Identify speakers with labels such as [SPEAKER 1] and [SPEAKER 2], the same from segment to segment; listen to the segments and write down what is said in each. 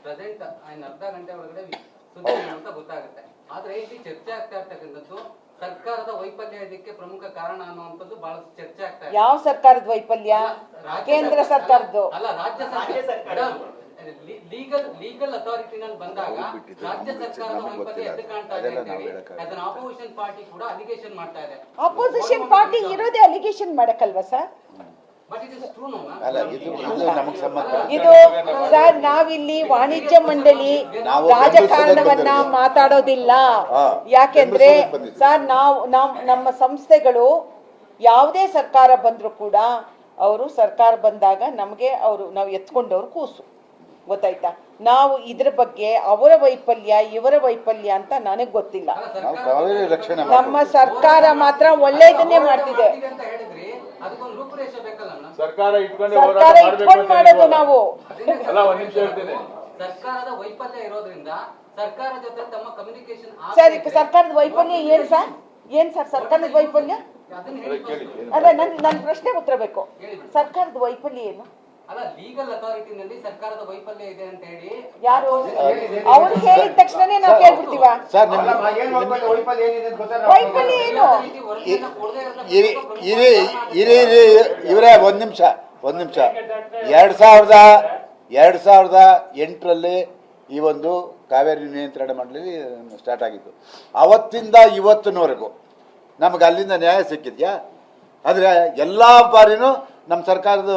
[SPEAKER 1] Present ಅರ್ಧ ಗಂಟೆ ಒಳಗಡೆ ಸುದ್ದಿ ಅಂತ ಗೊತ್ತಾಗುತ್ತೆ. ಆದ್ರೆ ಇಲ್ಲಿ ಚರ್ಚೆ ಆಗ್ತಾ ಇರ್ತಕ್ಕಂಥದ್ದು ಸರ್ಕಾರದ ವೈಫಲ್ಯ ಇದಕ್ಕೆ ಪ್ರಮುಖ ಕಾರಣ ಅನ್ನುವಂಥದ್ದು ಬಹಳಷ್ಟು ಚರ್ಚೆ ಆಗ್ತಾ ಇದೆ.
[SPEAKER 2] ಯಾವ ಸರ್ಕಾರದ ವೈಫಲ್ಯ? ಕೇಂದ್ರ ಸರ್ಕಾರದ್ದು
[SPEAKER 1] ಅಲ್ಲ, ರಾಜ್ಯ ಸರ್ಕಾರ ಲೀಗಲ್ ಅಥಾರಿಟಿನಲ್ಲಿ ಬಂದಾಗ ರಾಜ್ಯ ಸರ್ಕಾರದ ವೈಫಲ್ಯ ಎದ್ದು ಕಾಣ್ತಾ ಇದೆ ಅಂತ ಹೇಳಿ ಅದನ್ನ ಆಪೋಸಿಷನ್ ಪಾರ್ಟಿ ಕೂಡ ಅಲಿಗೇಷನ್ ಮಾಡ್ತಾ ಇದೆ.
[SPEAKER 2] ಆಪೋಸಿಷನ್ ಪಾರ್ಟಿ ಇರೋದೇ ಅಲಿಗೇಷನ್ ಮಾಡಕ್ಕಲ್ವಾ ಸರ್? ಇದು ಸರ್, ನಾವಿಲ್ಲಿ ವಾಣಿಜ್ಯ ಮಂಡಳಿ ರಾಜಕಾರಣವನ್ನ ಮಾತಾಡೋದಿಲ್ಲ. ಯಾಕೆಂದ್ರೆ ಸರ್, ನಮ್ಮ ಸಂಸ್ಥೆಗಳು ಯಾವುದೇ ಸರ್ಕಾರ ಬಂದ್ರು ಕೂಡ ಅವರು ಸರ್ಕಾರ ಬಂದಾಗ ನಮಗೆ ನಾವು ಎತ್ಕೊಂಡವ್ರು ಕೂಸು, ಗೊತ್ತಾಯ್ತಾ? ನಾವು ಇದ್ರ ಬಗ್ಗೆ ಅವರ ವೈಫಲ್ಯ ಇವರ ವೈಫಲ್ಯ ಅಂತ ನನಗೆ ಗೊತ್ತಿಲ್ಲ. ನಮ್ಮ ಸರ್ಕಾರ ಮಾತ್ರ ಒಳ್ಳೆಯದನ್ನೇ ಮಾಡ್ತಿದೆ.
[SPEAKER 3] ಸರ್ಕಾರ
[SPEAKER 2] ಇಟ್ಕೊಂಡು ಮಾಡೋದು ನಾವು.
[SPEAKER 1] ಸರ್ಕಾರದ ವೈಫಲ್ಯ ಇರೋದ್ರಿಂದ ಸರ್ಕಾರ ಜೊತೆ ತಮ್ಮ ಕಮ್ಯುನಿಕೇಶನ್
[SPEAKER 2] ಸರ್, ಸರ್ಕಾರದ ವೈಫಲ್ಯ ಏನ್ ಸರ್? ಏನ್ ಸರ್ ಸರ್ಕಾರದ ವೈಫಲ್ಯ? ಅಲ್ಲ, ನನ್ನ ಪ್ರಶ್ನೆ ಉತ್ತರ ಬೇಕು. ಸರ್ಕಾರದ ವೈಫಲ್ಯ ಏನು?
[SPEAKER 1] ಅಲ್ಲ, ಲೀಗಲ್ ಅಥಾರಿಟಿನಲ್ಲಿ ಸರ್ಕಾರದ ವೈಫಲ್ಯ ಇದೆ ಅಂತ ಹೇಳಿ
[SPEAKER 2] ಯಾರು ಅವ್ರು ಹೇಳಿದ ತಕ್ಷಣನೇ ನಾವು ಕೇಳ್ಬಿಡ್ತೀವ? ವೈಫಲ್ಯ ಏನು?
[SPEAKER 4] ಇವರೇ ಒಂದ್ ನಿಮಿಷ 2008ರಲ್ಲಿ ಈ ಒಂದು ಕಾವೇರಿ ನಿಯಂತ್ರಣ ಮಂಡಳಿ ಸ್ಟಾರ್ಟ್ ಆಗಿತ್ತು. ಅವತ್ತಿಂದ ಇವತ್ತಿನವರೆಗೂ ನಮ್ಗೆ ಅಲ್ಲಿಂದ ನ್ಯಾಯ ಸಿಕ್ಕಿದ್ಯಾ? ಆದರೆ ಎಲ್ಲ ಬಾರಿನೂ ನಮ್ಮ ಸರ್ಕಾರದ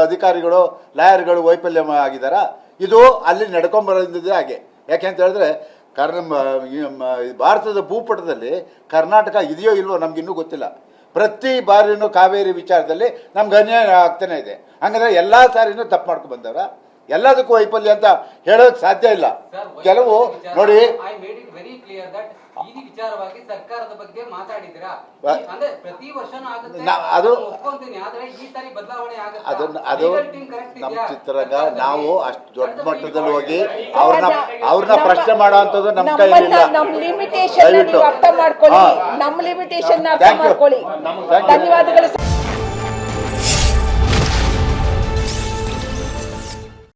[SPEAKER 4] ಅಧಿಕಾರಿಗಳು ಲಾಯರ್ಗಳು ವೈಫಲ್ಯ ಆಗಿದಾರ. ಇದು ಅಲ್ಲಿ ನಡ್ಕೊಂಬರೋದಿದೆ ಹಾಗೆ. ಯಾಕೆಂತ ಹೇಳಿದ್ರೆ ಭಾರತದ ಭೂಪಟದಲ್ಲಿ ಕರ್ನಾಟಕ ಇದೆಯೋ ಇಲ್ವೋ ನಮ್ಗಿನ್ನೂ ಗೊತ್ತಿಲ್ಲ. ಪ್ರತಿ ಬಾರಿನೂ ಕಾವೇರಿ ವಿಚಾರದಲ್ಲಿ ನಮ್ಗೆ ಅನ್ಯಾಯ ಆಗ್ತಾನೆ ಇದೆ. ಹಂಗಂದ್ರೆ ಎಲ್ಲ ಸಾರಿನೂ ತಪ್ಪು ಮಾಡ್ಕೊಂಡು ಬಂದವರ ಎಲ್ಲದಕ್ಕೂ ವೈಫಲ್ಯ ಅಂತ ಹೇಳೋಕೆ ಸಾಧ್ಯ ಇಲ್ಲ. ಕೆಲವು ನೋಡಿ,
[SPEAKER 1] ಈ ವಿಚಾರವಾಗಿ ಸರ್ಕಾರದ ಬಗ್ಗೆ ಮಾತಾಡಿದಿರಾ? ಅಂದ್ರೆ ಪ್ರತಿ ವರ್ಷನೂ ಆಗುತ್ತೆ,
[SPEAKER 4] ಅದು
[SPEAKER 1] ಒಪ್ಕೊಂತೀನಿ. ಆದ್ರೆ ಈ ಸಾರಿ ಬದಲಾವಣೆ ಆಗುತ್ತೆ.
[SPEAKER 4] ಅದು ನಮ್ಮ ಚಿತ್ರರಂಗ. ನಾವು ಅಷ್ಟು ದೊಡ್ಡ ಮಟ್ಟದಲ್ಲಿ ಹೋಗಿ ಅವ್ರನ್ನ ಪ್ರಶ್ನೆ ಮಾಡುವಂಥದ್ದು ನಮ್ಮ ಕೈಲಿಲ್ಲ.
[SPEAKER 2] ನಮ್ಮ ಲಿಮಿಟೇಷನ್ ಅರ್ಥ ಮಾಡ್ಕೊಳ್ಳಿ. ನಮ್ಮ ಲಿಮಿಟೇಷನ್ ಅರ್ಥ ಮಾಡ್ಕೊಳ್ಳಿ. ಧನ್ಯವಾದಗಳು.